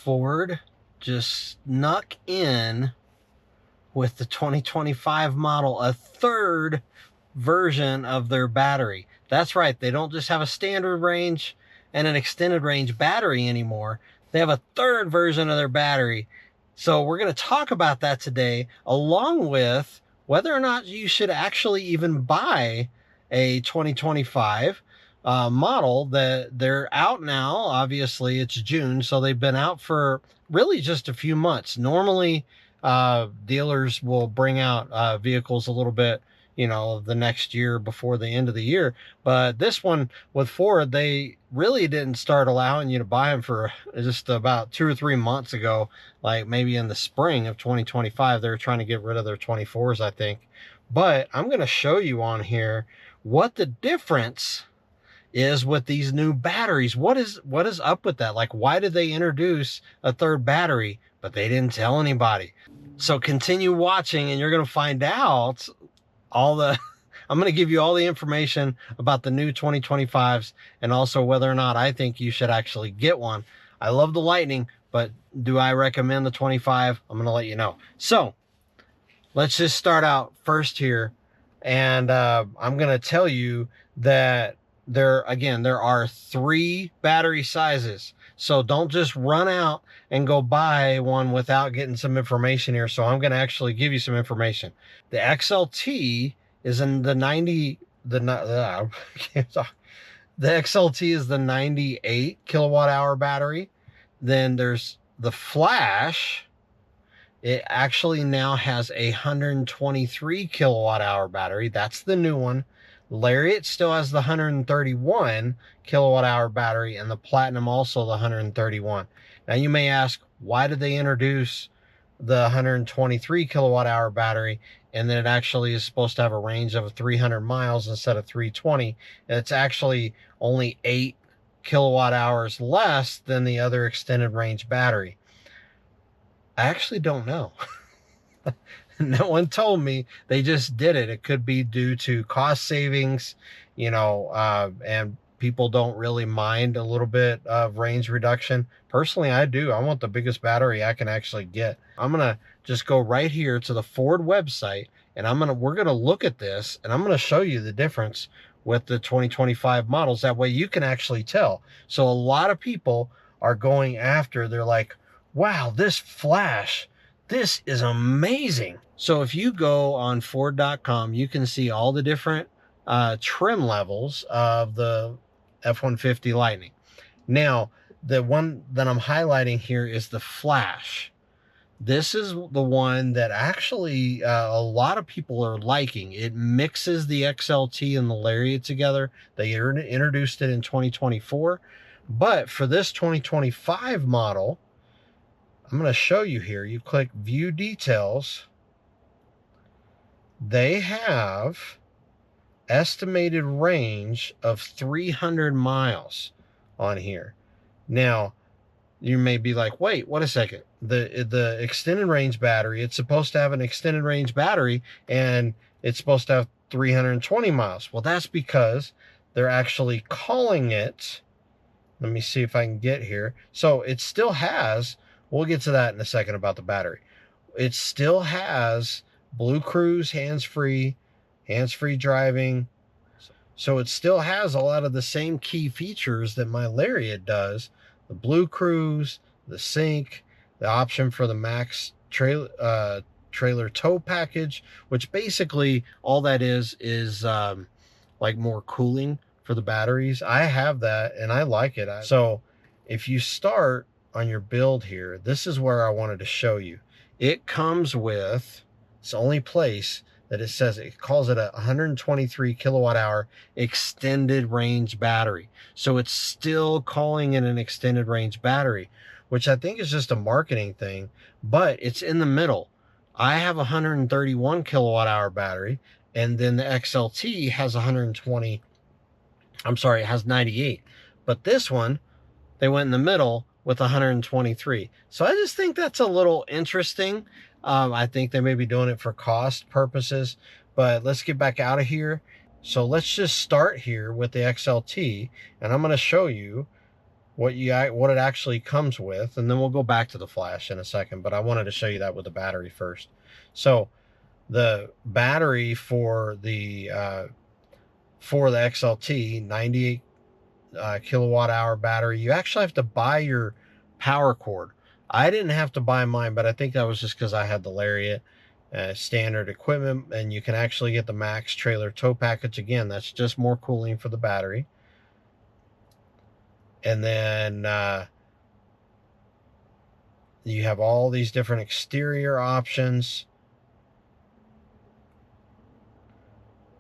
Ford just snuck in with the 2025 model a third version of their battery. That's right, they don't just have a standard range and an extended range battery anymore. They have a third version of their battery. So we're going to talk about that today, along with whether or not you should actually even buy a 2025 model. That they're out now. Obviously it's June, so they've been out for really just a few months. Normally dealers will bring out vehicles a little bit, you know, the next year before the end of the year. But this one with Ford, they really didn't start allowing you to buy them for just about 2 or 3 months ago, like maybe in the spring of 2025. They were trying to get rid of their 24s, I think. But I'm going to show you on here what the difference is with these new batteries. What is up with that? Like, why did they introduce a third battery, but they didn't tell anybody? So continue watching and you're going to find out all the I'm going to give you all the information about the new 2025s and also whether or not I think you should actually get one. I love the Lightning, but do I recommend the 25? I'm going to let you know. So let's just start out first here. And I'm going to tell you that there are 3 battery sizes. So don't just run out and go buy one without getting some information here. So I'm going to actually give you some information. The XLT is in the 90, I can't talk. The XLT is the 98 kilowatt hour battery. Then there's the Flash. It actually now has a 123 kilowatt hour battery. That's the new one. Lariat still has the 131 kilowatt hour battery, and the Platinum also the 131. Now you may ask, why did they introduce the 123 kilowatt hour battery and then it actually is supposed to have a range of 300 miles instead of 320? It's actually only 8 kilowatt hours less than the other extended range battery. I actually don't know. No one told me. They just did it. It could be due to cost savings, you know, and people don't really mind a little bit of range reduction. Personally, I do. I want the biggest battery I can actually get. I'm going to just go right here to the Ford website, and we're going to look at this, and I'm going to show you the difference with the 2025 models. That way you can actually tell. So a lot of people are going after, they're like, wow, this Flash, this is amazing. So if you go on Ford.com, you can see all the different trim levels of the F-150 Lightning. Now, the one that I'm highlighting here is the Flash. This is the one that actually a lot of people are liking. It mixes the XLT and the Lariat together. They introduced it in 2024. But for this 2025 model, I'm going to show you here. You click View Details. They have estimated range of 300 miles on here. Now, you may be like, wait, what a second. The extended range battery, it's supposed to have an extended range battery, and it's supposed to have 320 miles. Well, that's because they're actually calling it, let me see if I can get here. So it still has, we'll get to that in a second about the battery. It still has Blue Cruise, hands-free driving. So it still has a lot of the same key features that my Lariat does. The Blue Cruise, the sync, the option for the max trailer tow package, which basically all that is like more cooling for the batteries. I have that and I like it. So if you start on your build here, this is where I wanted to show you. It comes with, it's the only place that it says, it calls it a 123 kilowatt hour extended range battery. So it's still calling it an extended range battery, which I think is just a marketing thing, but it's in the middle. I have a 131 kilowatt hour battery, and then the XLT has 120, I'm sorry, it has 98. But this one, they went in the middle with 123. So I just think that's a little interesting. I think they may be doing it for cost purposes, but let's get back out of here. So let's just start here with the XLT, and I'm going to show you what it actually comes with, and then we'll go back to the flash in a second, but I wanted to show you that with the battery first. So the battery for the XLT, 98 kilowatt hour battery, you actually have to buy your power cord. I didn't have to buy mine, but I think that was just because I had the Lariat standard equipment, and you can actually get the Max trailer tow package. Again, that's just more cooling for the battery. And then you have all these different exterior options,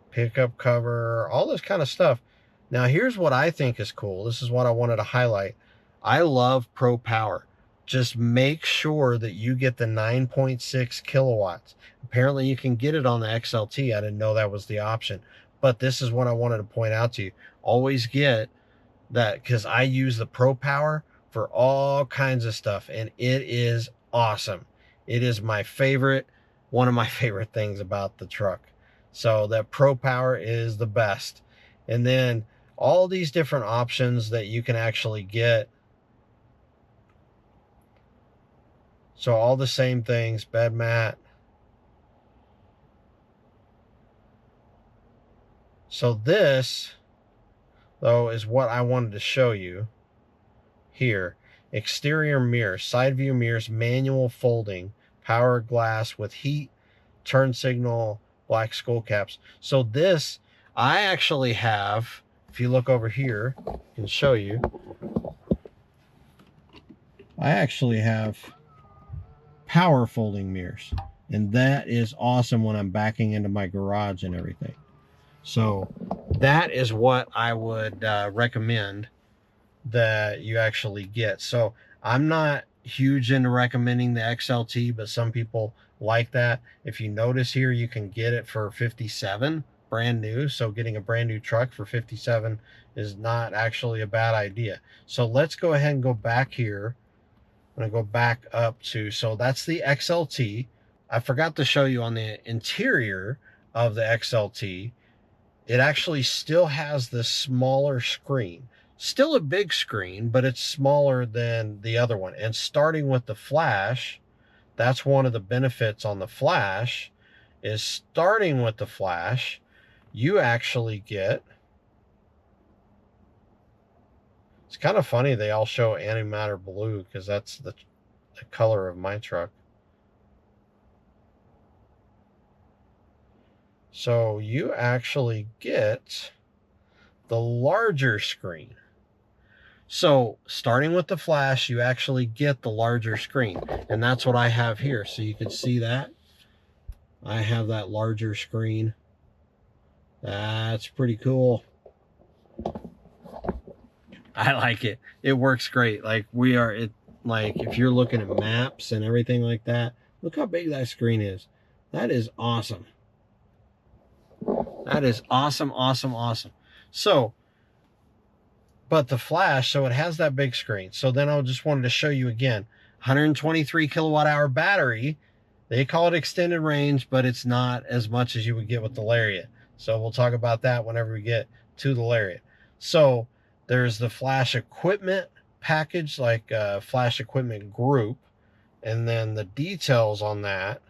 pickup cover, all this kind of stuff. Now, here's what I think is cool. This is what I wanted to highlight. I love Pro Power. Just make sure that you get the 9.6 kilowatts. Apparently, you can get it on the XLT. I didn't know that was the option. But this is what I wanted to point out to you. Always get that, because I use the Pro Power for all kinds of stuff, and it is awesome. It is my favorite, one of my favorite things about the truck. So that Pro Power is the best. And then all these different options that you can actually get. So all the same things, bed mat. So this, though, is what I wanted to show you here. Exterior mirrors, side view mirrors, manual folding, power glass with heat, turn signal, black skull caps. So this, I actually have, if you look over here, I can show you. I actually have power folding mirrors, and that is awesome when I'm backing into my garage and everything. So that is what I would recommend that you actually get. So I'm not huge into recommending the XLT, but some people like that. If you notice here, you can get it for $57 brand new. So getting a brand new truck for $57 is not actually a bad idea. So let's go ahead and go back here. I'm going to go back up to, so that's the XLT. I forgot to show you on the interior of the XLT, it actually still has the smaller screen. Still a big screen, but it's smaller than the other one. And starting with the flash, that's one of the benefits on the flash, is starting with the flash, you actually get, it's kind of funny they all show antimatter blue, because that's the color of my truck. So you actually get the larger screen. So starting with the flash, you actually get the larger screen. And that's what I have here. So you can see that. I have that larger screen. That's pretty cool. I like it. It works great. Like like if you're looking at maps and everything like that, look how big that screen is. That is awesome. That is awesome, awesome, awesome. So, but the flash, so it has that big screen. So then I just wanted to show you again, 123 kilowatt hour battery. They call it extended range, but it's not as much as you would get with the Lariat. So we'll talk about that whenever we get to the Lariat. So there's the flash equipment package, like a flash equipment group. And then the details on that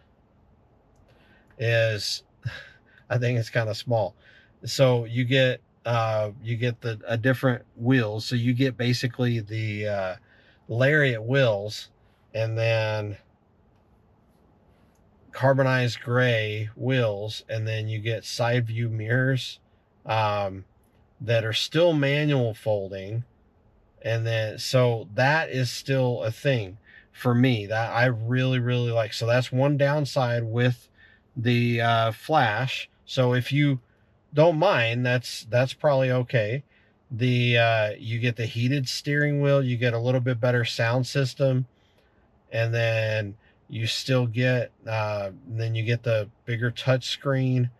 is, I think it's kind of small. So you get a different wheels. So you get basically the Lariat wheels, and then carbonized gray wheels, and then you get side view mirrors that are still manual folding. And then, so that is still a thing for me that I really, really like. So that's one downside with the flash. So if you don't mind, that's probably okay. You get the heated steering wheel, you get a little bit better sound system, and then you still get then you get the bigger touch screen,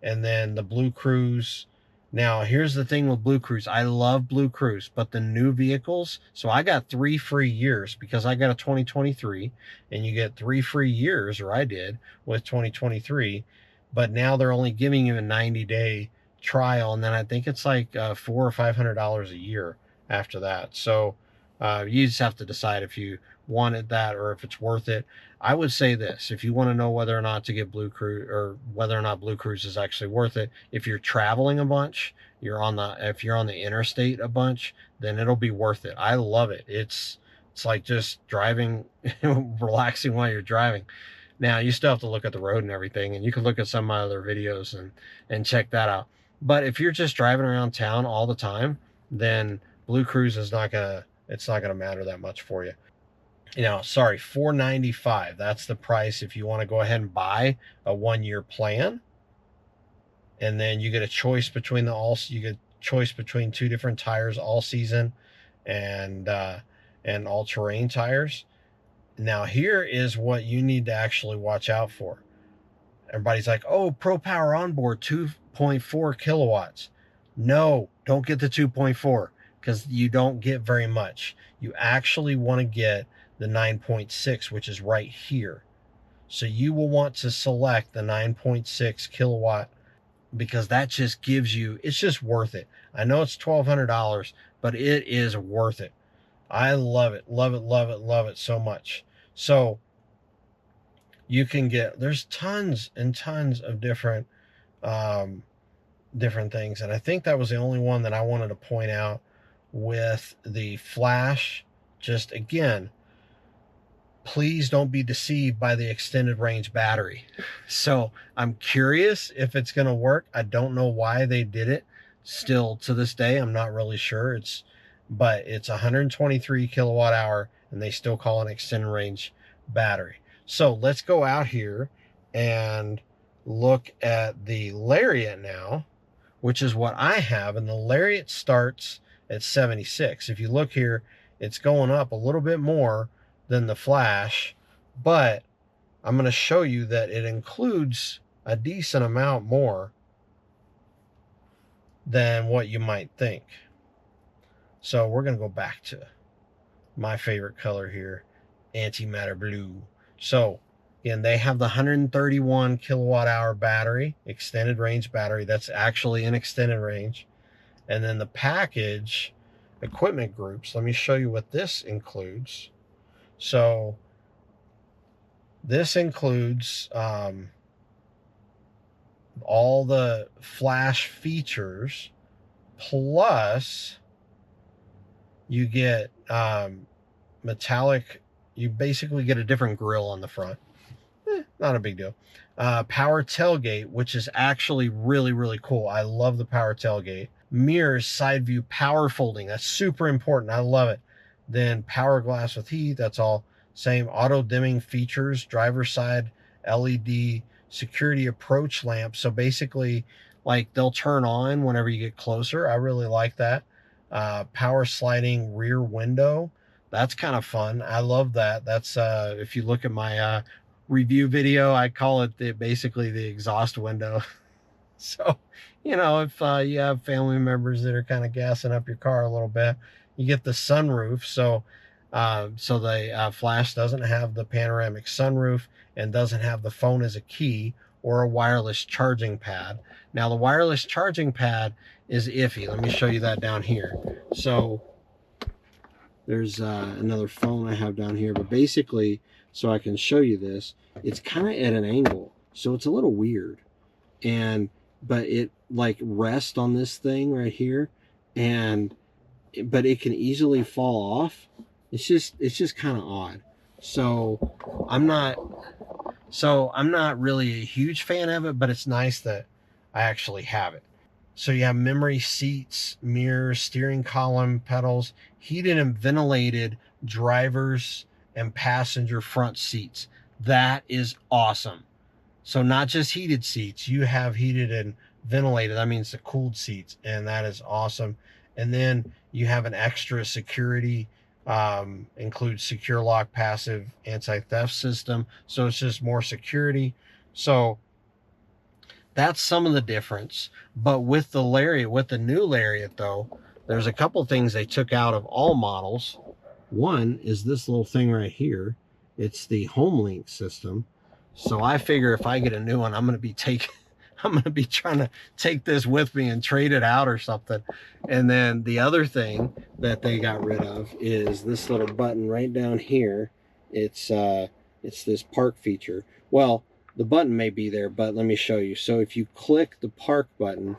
and then the Blue Cruise. Now here's the thing with Blue Cruise, I love Blue Cruise, but the new vehicles, so I got 3 free years because I got a 2023, and you get 3 free years, or I did with 2023, but now they're only giving you a 90-day trial, and then I think it's like $400 or $500 a year after that. So You just have to decide if you wanted that or if it's worth it. I would say this: if you want to know whether or not to get Blue Cruise, or whether or not Blue Cruise is actually worth it, if you're traveling a bunch, if you're on the interstate a bunch, then it'll be worth it. I love it. It's like just driving, relaxing while you're driving. Now you still have to look at the road and everything, and you can look at some of my other videos and check that out. But if you're just driving around town all the time, then Blue Cruise is not gonna it's not gonna matter that much for you. You know, sorry, $495. That's the price if you want to go ahead and buy a 1-year plan. And then you get a choice between two different tires, all season and all-terrain tires. Now here is what you need to actually watch out for. Everybody's like, oh, Pro Power Onboard 2.4 kilowatts. No, don't get the 2.4 because you don't get very much. You actually want to get the 9.6, which is right here. So you will want to select the 9.6 kilowatt because that just gives you, it's just worth it. I know it's $1,200, but it is worth it. I love it, love it, love it, love it so much. So you can get, there's tons and tons of different things. And I think that was the only one that I wanted to point out with the flash. Just again, please don't be deceived by the extended range battery. So I'm curious if it's going to work. I don't know why they did it. Still to this day, I'm not really sure. But it's 123 kilowatt hour and they still call it an extended range battery. So let's go out here and look at the Lariat now, which is what I have. And the Lariat starts at 76. If you look here, it's going up a little bit more than the Flash, but I'm going to show you that it includes a decent amount more than what you might think. So we're going to go back to my favorite color here, antimatter blue. So again, they have the 131 kilowatt hour battery, extended range battery. That's actually an extended range. And then the package equipment groups, let me show you what this includes. So this includes all the flash features, plus you get metallic, you basically get a different grille on the front. Not a big deal. Power tailgate, which is actually really, really cool. I love the power tailgate. Mirrors, side view, power folding. That's super important. I love it. Then power glass with heat. That's all same. Auto dimming features, driver's side LED, security approach lamp. So basically, like they'll turn on whenever you get closer. I really like that. Power sliding rear window. That's kind of fun. I love that. That's if you look at my review video, I call it basically the exhaust window. So, you know, if you have family members that are kind of gassing up your car a little bit, you get the sunroof. So the Flash doesn't have the panoramic sunroof and doesn't have the phone as a key or a wireless charging pad. Now the wireless charging pad is iffy. Let me show you that down here. So there's another phone I have down here, but basically, so I can show you this, it's kind of at an angle. So it's a little weird. But it like rests on this thing right here, but it can easily fall off. It's just kind of odd. So I'm not really a huge fan of it, but it's nice that I actually have it. So you have memory seats, mirrors, steering column, pedals, heated and ventilated drivers and passenger front seats. That is awesome. So not just heated seats, you have heated and ventilated. That means the cooled seats, and that is awesome. And then you have an extra security, includes secure lock, passive anti-theft system. So it's just more security. So that's some of the difference. But with the Lariat, with the new Lariat though, there's a couple things they took out of all models. One is this little thing right here. It's the home link system. So I figure if I get a new one, I'm going to I'm going to be trying to take this with me and trade it out or something. And then the other thing that they got rid of is this little button right down here. It's this park feature. Well, the button may be there, but let me show you. So if you click the park button,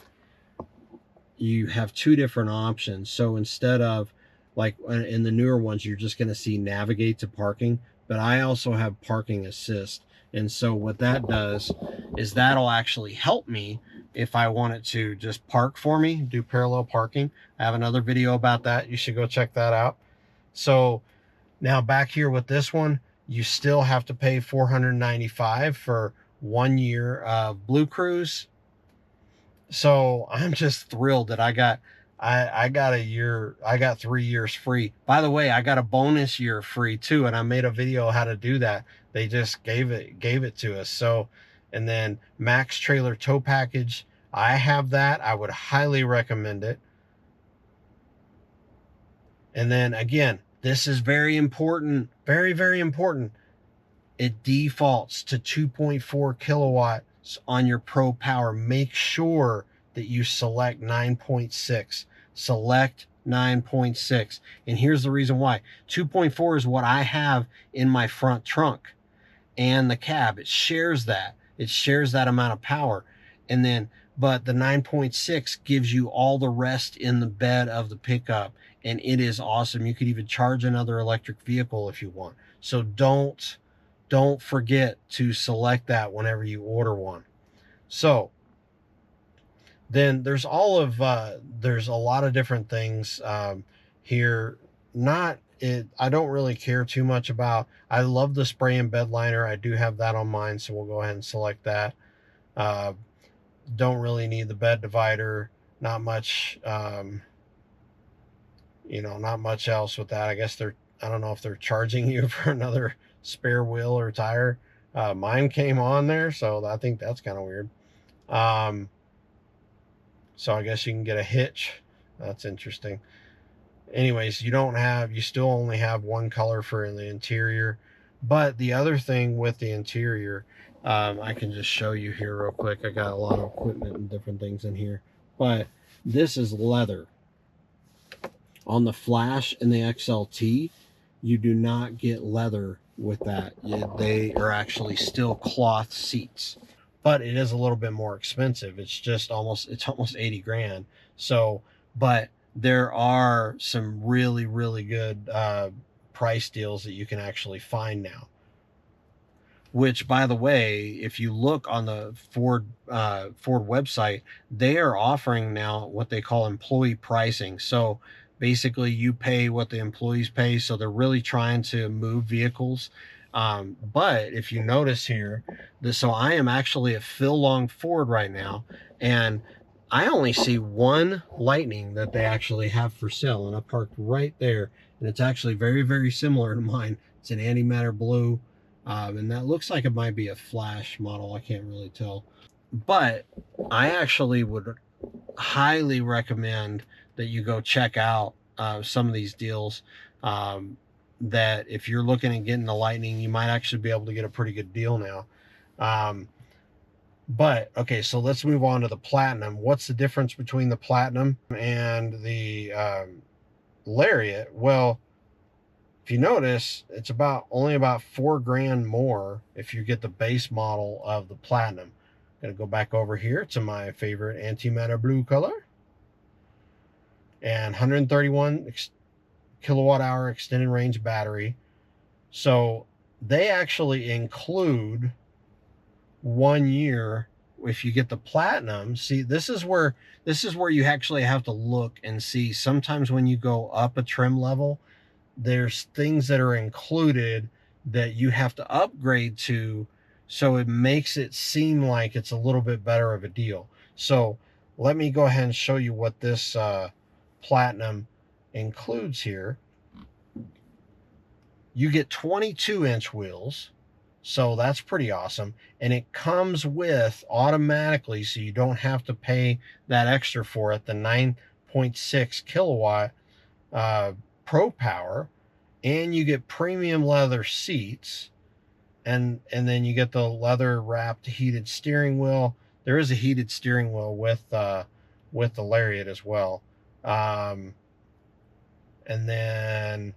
you have two different options. So instead of, like in the newer ones, you're just going to see navigate to parking, but I also have parking assist. And so what that does is that'll actually help me if I want it to just park for me, do parallel parking. I have another video about that. You should go check that out. So now back here with this one, you still have to pay $495 for 1 year of Blue Cruise. So I'm just thrilled that I got a year, I got 3 years free. By the way, I got a bonus year free too, and I made a video how to do that. They just gave it to us. So, and then Max Trailer Tow Package, I have that. I would highly recommend it. And then again, this is very important, very, very important. It defaults to 2.4 kilowatts on your Pro Power. Make sure that you select 9.6. Select 9.6. And here's the reason why. 2.4 is what I have in my front trunk and the cab. It shares that. It shares that amount of power. And then, but the 9.6 gives you all the rest in the bed of the pickup. And it is awesome. You could even charge another electric vehicle if you want. So don't forget to select that whenever you order one. So then there's there's a lot of different things here. I don't really care too much about. I love the spray and bed liner. I do have that on mine, so we'll go ahead and select that. Don't really need the bed divider. Not much, not much else with that. I guess I don't know if they're charging you for another spare wheel or tire. Mine came on there, so I think that's kind of weird. So I guess you can get a hitch. That's interesting. Anyways, you still only have one color for the interior. But the other thing with the interior, I can just show you here real quick. I got a lot of equipment and different things in here. But this is leather. On the Flash and the XLT, you do not get leather with that. They are actually still cloth seats, but it is a little bit more expensive. It's almost 80 grand. So, but there are some really, really good price deals that you can actually find now. Which, by the way, if you look on the Ford website, they are offering now what they call employee pricing. So basically you pay what the employees pay. So they're really trying to move vehicles. But if you notice here, so I am actually at Phil Long Ford right now, and I only see one Lightning that they actually have for sale, and I parked right there, and it's actually very, very similar to mine. It's an antimatter blue, and that looks like it might be a Flash model. I can't really tell. But I actually would highly recommend that you go check out some of these deals. That if you're looking at getting the Lightning, you might actually be able to get a pretty good deal now. But okay, so let's move on to the Platinum. What's the difference between the Platinum and the Lariat? Well, if you notice, it's only about $4 grand more if you get the base model of the Platinum. I'm gonna go back over here to my favorite antimatter blue color, and 131 kilowatt hour extended range battery. So they actually include 1 year if you get the Platinum. See, this is where you actually have to look and see. Sometimes when you go up a trim level, there's things that are included that you have to upgrade to, so it makes it seem like it's a little bit better of a deal. So let me go ahead and show you what this Platinum includes here. You get 22-inch wheels, so that's pretty awesome. And it comes with automatically, so you don't have to pay that extra for it, the 9.6 kilowatt Pro Power, and you get premium leather seats, and then you get the leather wrapped heated steering wheel, There is a heated steering wheel with the Lariat as well. And then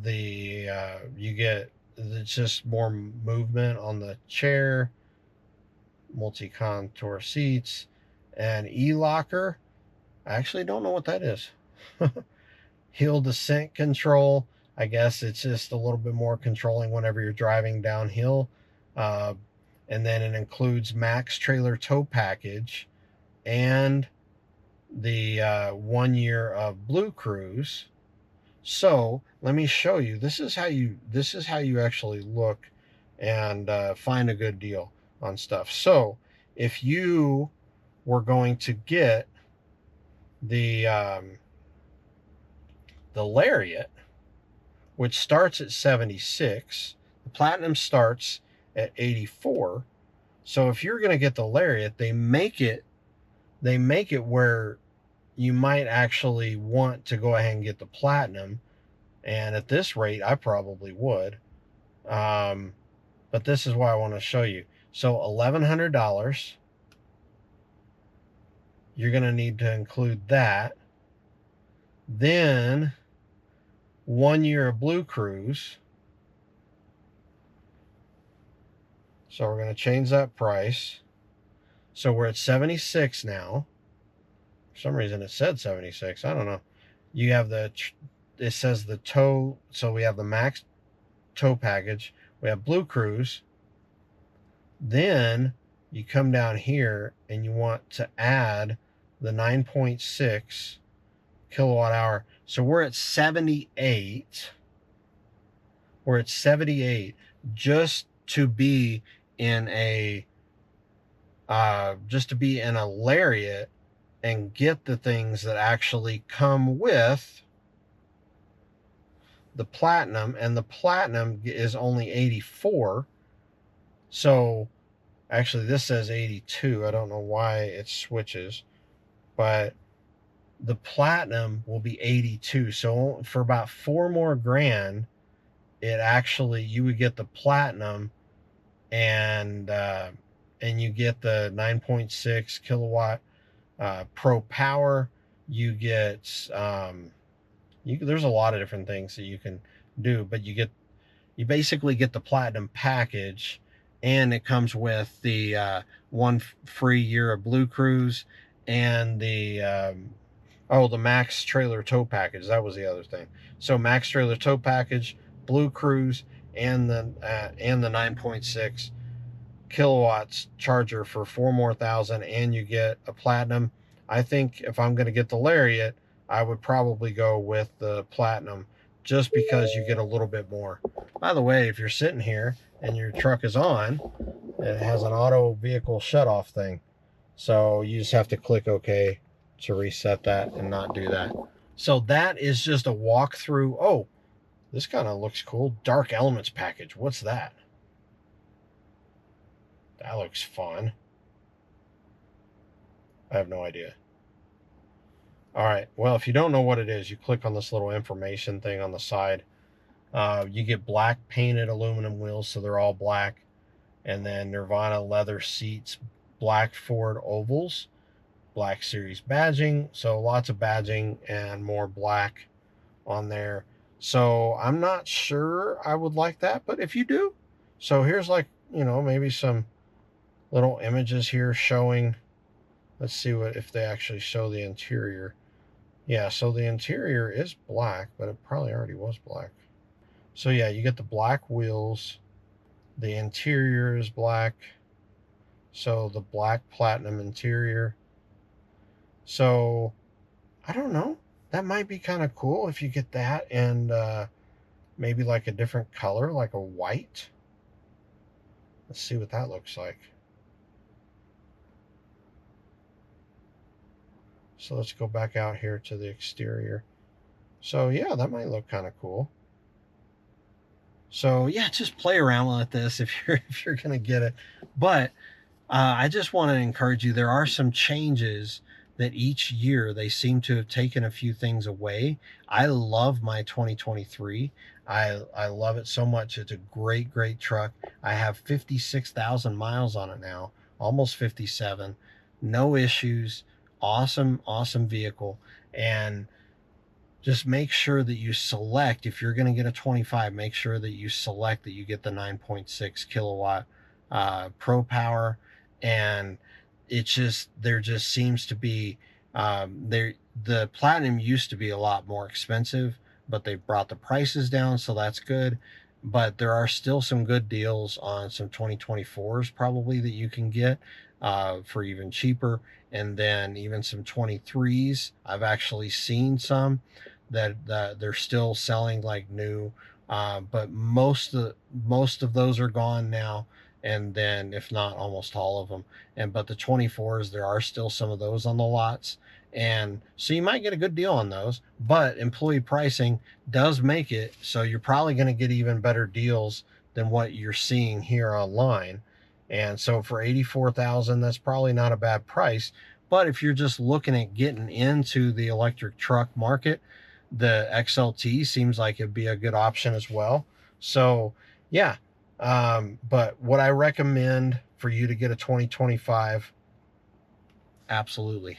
you get, it's just more movement on the chair, multi-contour seats, and e-locker. I actually don't know what that is. Hill descent control. I guess it's just a little bit more controlling whenever you're driving downhill. And then it includes max trailer tow package and the 1 year of Blue Cruise. So let me show you. This is how you actually look and find a good deal on stuff. So if you were going to get the Lariat, which starts at 76, the Platinum starts at 84. So if you're going to get the Lariat, they make it where you might actually want to go ahead and get the Platinum. And at this rate, I probably would. But this is why I want to show you. So $1,100. You're going to need to include that. Then 1 year of Blue Cruise. So we're going to change that price. So we're at 76 now. For some reason it said 76. I don't know. You have it says the tow. So we have the max tow package. We have Blue Cruise. Then you come down here and you want to add the 9.6 kilowatt hour. So we're at 78. We're at 78 just to be in a Lariat and get the things that actually come with the Platinum. And the Platinum is only 84. So actually this says 82. I don't know why it switches, but the Platinum will be 82. So for about $4 more grand, you would get the Platinum, and you get the 9.6 kilowatt Pro Power. You get there's a lot of different things that you can do, but you basically get the Platinum package, and it comes with the 1 free year of Blue Cruise and the max trailer tow package. That was the other thing. So max trailer tow package, Blue Cruise, and the 9.6 kilowatts charger for $4 more thousand, and you get a Platinum. I think if I'm going to get the Lariat, I would probably go with the Platinum, just because you get a little bit more. By the way, if you're sitting here and your truck is on, it has an auto vehicle shutoff thing. So you just have to click OK to reset that and not do that. So that is just a walkthrough. Oh, this kind of looks cool. Dark Elements package. What's that? That looks fun. I have no idea. All right. Well, if you don't know what it is, you click on this little information thing on the side. You get black painted aluminum wheels, so they're all black. And then Nirvana leather seats, black Ford ovals, Black Series badging. So lots of badging and more black on there. So I'm not sure I would like that, but if you do. So here's maybe some little images here showing. Let's see if they actually show the interior. Yeah, so the interior is black, but it probably already was black. So yeah, you get the black wheels. The interior is black. So the black Platinum interior. So I don't know. That might be kind of cool if you get that, and maybe like a different color, like a white. Let's see what that looks like. So let's go back out here to the exterior. So yeah, that might look kind of cool. So yeah, just play around with this if you're gonna get it. But I just want to encourage you. There are some changes that each year they seem to have taken a few things away. I love my 2023. I love it so much. It's a great truck. I have 56,000 miles on it now, almost 57. No issues. Awesome, awesome vehicle. And just make sure that you select, if you're going to get a 25, make sure that you select that you get the 9.6 kilowatt Pro Power. And it's just, there just seems to be, the Platinum used to be a lot more expensive, but they've brought the prices down, so that's good. But there are still some good deals on some 2024s probably that you can get for even cheaper. And then even some 23s. I've actually seen some that they're still selling like new, but most of those are gone now. And then if not almost all of them. And but the 24s, there are still some of those on the lots, and so you might get a good deal on those. But employee pricing does make it so you're probably going to get even better deals than what you're seeing here online. And so for 84,000, that's probably not a bad price. But if you're just looking at getting into the electric truck market, the XLT seems like it'd be a good option as well. So yeah, but would I recommend for you to get a 2025? Absolutely.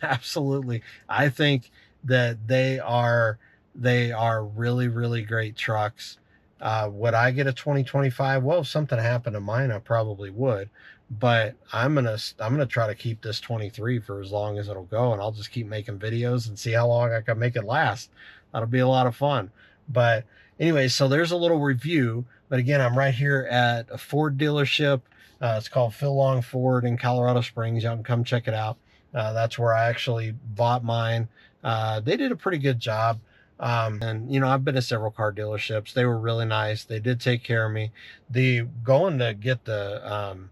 Absolutely. I think that they are really, really great trucks. Would I get a 2025? Well, if something happened to mine, I probably would. But I'm gonna try to keep this 23 for as long as it'll go, and I'll just keep making videos and see how long I can make it last. That'll be a lot of fun. But anyway, so there's a little review. But again, I'm right here at a Ford dealership. It's called Phil Long Ford in Colorado Springs. Y'all can come check it out. That's where I actually bought mine. They did a pretty good job. And you know, I've been to several car dealerships. They were really nice. They did take care of me. The going to get the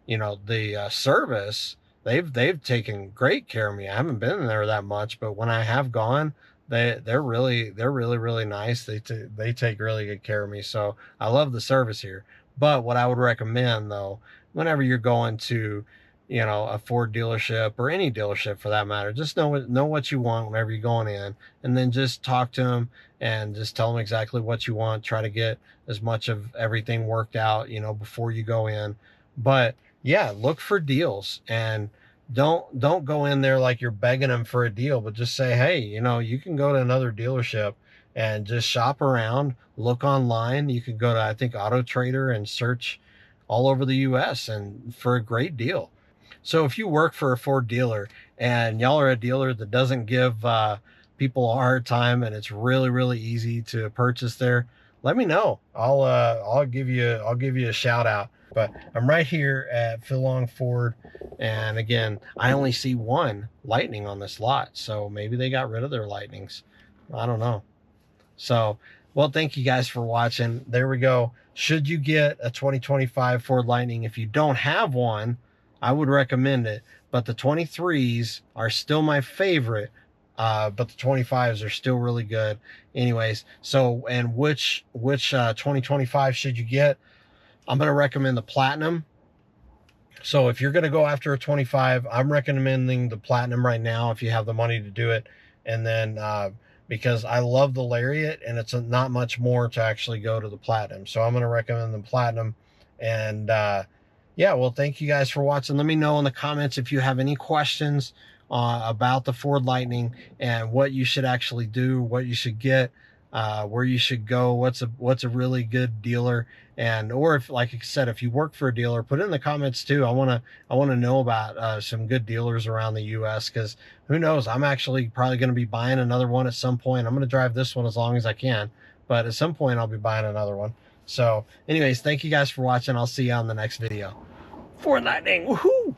you know, the service, they've taken great care of me. I haven't been there that much, but when I have gone, they're really nice. They take really good care of me. So I love the service here. But what I would recommend though, whenever you're going to, you know, a Ford dealership or any dealership for that matter, just know what you want whenever you're going in, and then just talk to them and just tell them exactly what you want. Try to get as much of everything worked out, you know, before you go in. But yeah, look for deals, and don't go in there like you're begging them for a deal, but just say, hey, you know, you can go to another dealership and just shop around, look online. You could go to, I think, Auto Trader and search all over the US and for a great deal. So if you work for a Ford dealer and y'all are a dealer that doesn't give people a hard time and it's really, really easy to purchase there, let me know. I'll give you a shout out. But I'm right here at Phil Long Ford, and again, I only see one Lightning on this lot, so maybe they got rid of their Lightnings. I don't know. So, well, thank you guys for watching. There we go. Should you get a 2025 Ford Lightning? If you don't have one, I would recommend it. But the 23s are still my favorite. But the 25s are still really good. Anyways, so, and which 2025 should you get? I'm going to recommend the Platinum. So if you're going to go after a 25, I'm recommending the Platinum right now if you have the money to do it. And then because I love the Lariat, and it's not much more to actually go to the Platinum. So I'm going to recommend the Platinum. And yeah, well, thank you guys for watching. Let me know in the comments if you have any questions about the Ford Lightning and what you should actually do, what you should get, where you should go, what's a really good dealer. And or if, like I said, if you work for a dealer, put it in the comments too. I want to know about some good dealers around the US, because who knows, I'm actually probably going to be buying another one at some point. I'm going to drive this one as long as I can, but at some point I'll be buying another one. So anyways, thank you guys for watching. I'll see you on the next video. Ford Lightning, woohoo!